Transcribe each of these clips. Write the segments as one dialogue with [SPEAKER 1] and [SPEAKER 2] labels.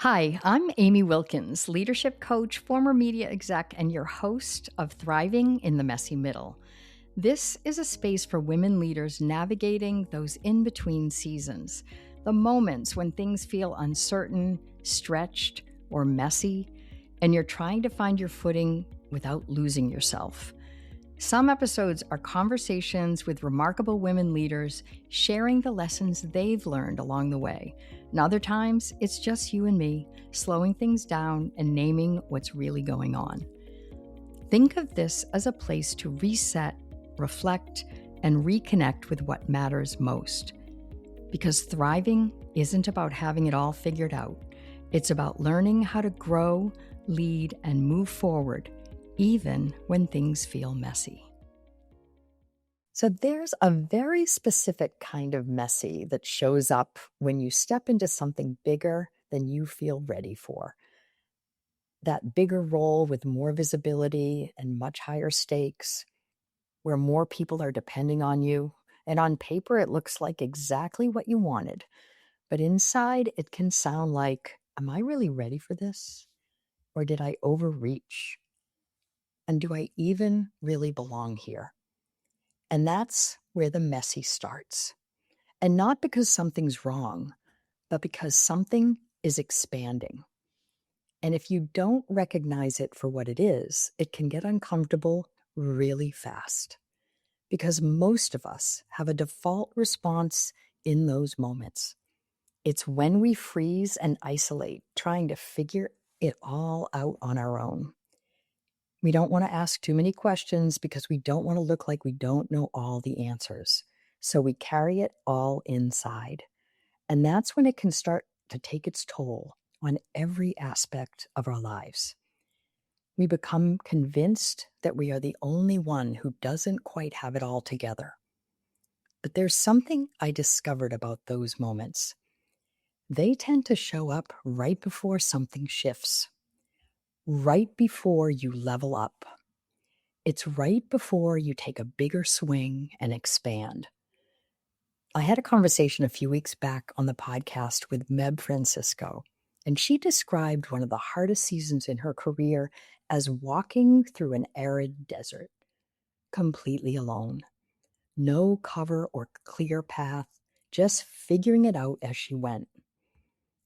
[SPEAKER 1] Hi, I'm Amy Wilkins, leadership coach, former media exec, and your host of Thriving in the Messy Middle. This is a space for women leaders navigating those in between seasons, the moments when things feel uncertain, stretched, or messy, and you're trying to find your footing without losing yourself. Some episodes are conversations with remarkable women leaders sharing the lessons they've learned along the way. And other times, it's just you and me, slowing things down and naming what's really going on. Think of this as a place to reset, reflect, and reconnect with what matters most. Because thriving isn't about having it all figured out. It's about learning how to grow, lead, and move forward, even when things feel messy. So there's a very specific kind of messy that shows up when you step into something bigger than you feel ready for. That bigger role with more visibility and much higher stakes, where more people are depending on you. And on paper, it looks like exactly what you wanted. But inside, it can sound like, am I really ready for this? Or did I overreach? And do I even really belong here? And that's where the messy starts. And not because something's wrong, but because something is expanding. And if you don't recognize it for what it is, it can get uncomfortable really fast. Because most of us have a default response in those moments. It's when we freeze and isolate, trying to figure it all out on our own. We don't want to ask too many questions because we don't want to look like we don't know all the answers. So we carry it all inside. And that's when it can start to take its toll on every aspect of our lives. We become convinced that we are the only one who doesn't quite have it all together. But there's something I discovered about those moments. They tend to show up right before something shifts, right before you level up. It's right before you take a bigger swing and expand. I had a conversation a few weeks back on the podcast with Meb Francisco, and she described one of the hardest seasons in her career as walking through an arid desert, completely alone. No cover or clear path, just figuring it out as she went.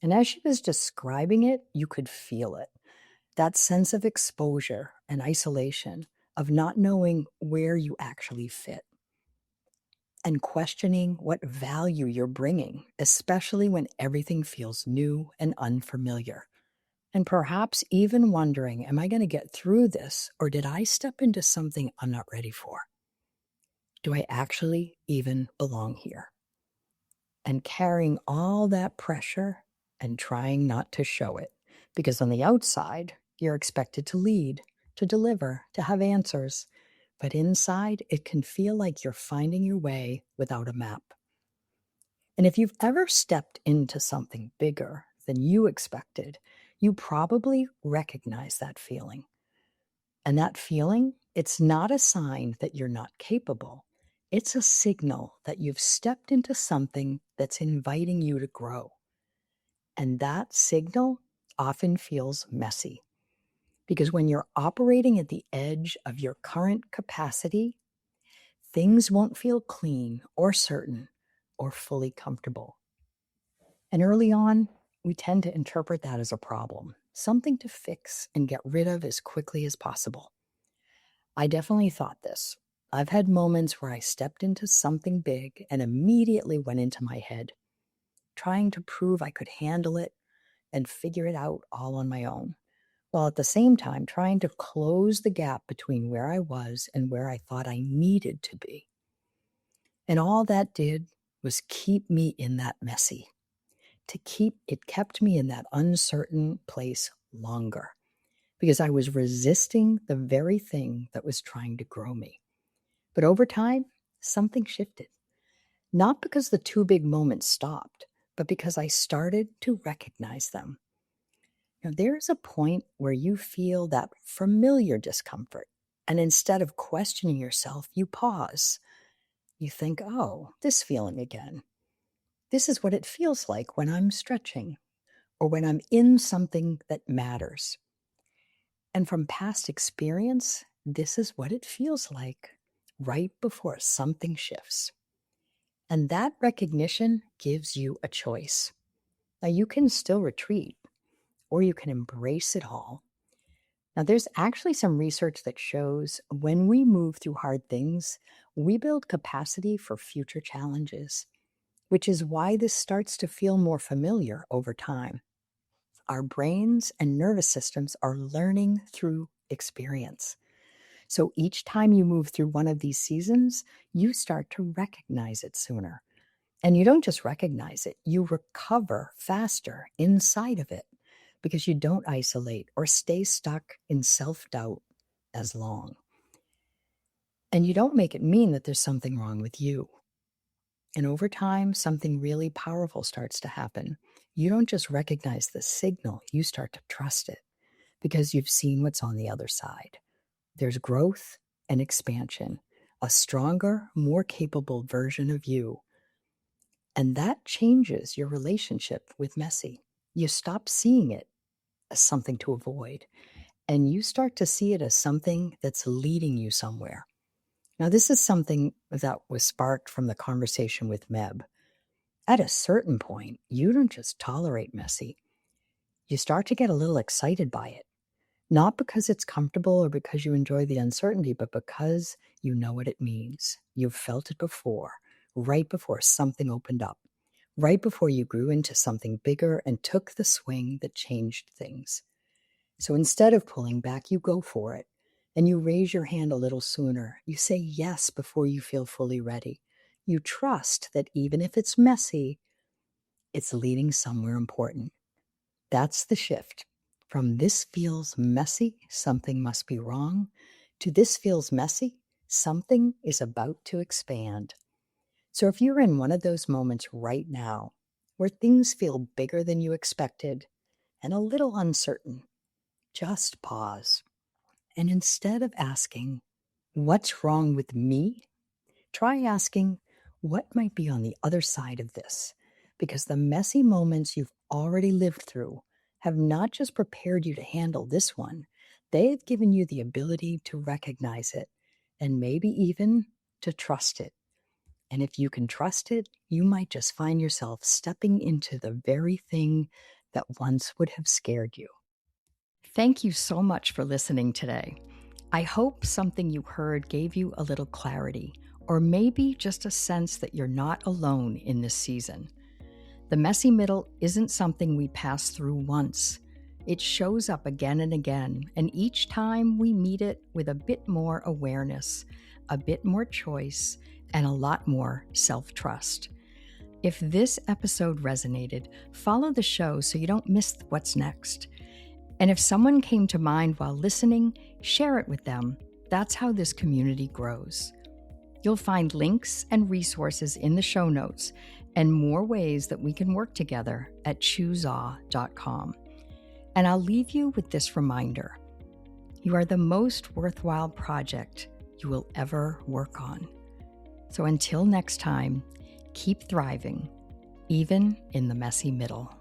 [SPEAKER 1] And as she was describing it, you could feel it. That sense of exposure and isolation, of not knowing where you actually fit, and questioning what value you're bringing, especially when everything feels new and unfamiliar. And perhaps even wondering, am I going to get through this, or did I step into something I'm not ready for? Do I actually even belong here? And carrying all that pressure and trying not to show it. Because on the outside, you're expected to lead, to deliver, to have answers. But inside, it can feel like you're finding your way without a map. And if you've ever stepped into something bigger than you expected, you probably recognize that feeling. And that feeling, it's not a sign that you're not capable. It's a signal that you've stepped into something that's inviting you to grow. And that signal often feels messy. Because when you're operating at the edge of your current capacity, things won't feel clean or certain or fully comfortable. And early on, we tend to interpret that as a problem, something to fix and get rid of as quickly as possible. I definitely thought this. I've had moments where I stepped into something big and immediately went into my head, trying to prove I could handle it and figure it out all on my own, while at the same time trying to close the gap between where I was and where I thought I needed to be. And all that did was keep me in that messy. It kept me in that uncertain place longer because I was resisting the very thing that was trying to grow me. But over time, something shifted. Not because the two big moments stopped, but because I started to recognize them. Now, there's a point where you feel that familiar discomfort, and instead of questioning yourself, you pause. You think, oh, this feeling again. This is what it feels like when I'm stretching, or when I'm in something that matters. And from past experience, this is what it feels like right before something shifts. And that recognition gives you a choice. Now, you can still retreat or you can embrace it all. Now, there's actually some research that shows when we move through hard things, we build capacity for future challenges, which is why this starts to feel more familiar over time. Our brains and nervous systems are learning through experience. So each time you move through one of these seasons, you start to recognize it sooner. And you don't just recognize it, you recover faster inside of it because you don't isolate or stay stuck in self-doubt as long. And you don't make it mean that there's something wrong with you. And over time, something really powerful starts to happen. You don't just recognize the signal, you start to trust it because you've seen what's on the other side. There's growth and expansion, a stronger, more capable version of you. And that changes your relationship with messy. You stop seeing it as something to avoid, and you start to see it as something that's leading you somewhere. Now, this is something that was sparked from the conversation with Meb. At a certain point, you don't just tolerate messy. You start to get a little excited by it. Not because it's comfortable or because you enjoy the uncertainty, but because you know what it means. You've felt it before, right before something opened up, right before you grew into something bigger and took the swing that changed things. So instead of pulling back, you go for it and you raise your hand a little sooner. You say yes before you feel fully ready. You trust that even if it's messy, it's leading somewhere important. That's the shift. From this feels messy, something must be wrong, to this feels messy, something is about to expand. So if you're in one of those moments right now where things feel bigger than you expected and a little uncertain, just pause. And instead of asking, what's wrong with me? Try asking, what might be on the other side of this? Because the messy moments you've already lived through have not just prepared you to handle this one, they've given you the ability to recognize it and maybe even to trust it. And if you can trust it, you might just find yourself stepping into the very thing that once would have scared you. Thank you so much for listening today. I hope something you heard gave you a little clarity, or maybe just a sense that you're not alone in this season. The messy middle isn't something we pass through once. It shows up again and again, and each time we meet it with a bit more awareness, a bit more choice, and a lot more self-trust. If this episode resonated, follow the show so you don't miss what's next. And if someone came to mind while listening, share it with them. That's how this community grows. You'll find links and resources in the show notes and more ways that we can work together at chooseaw.com. And I'll leave you with this reminder. You are the most worthwhile project you will ever work on. So until next time, keep thriving, even in the messy middle.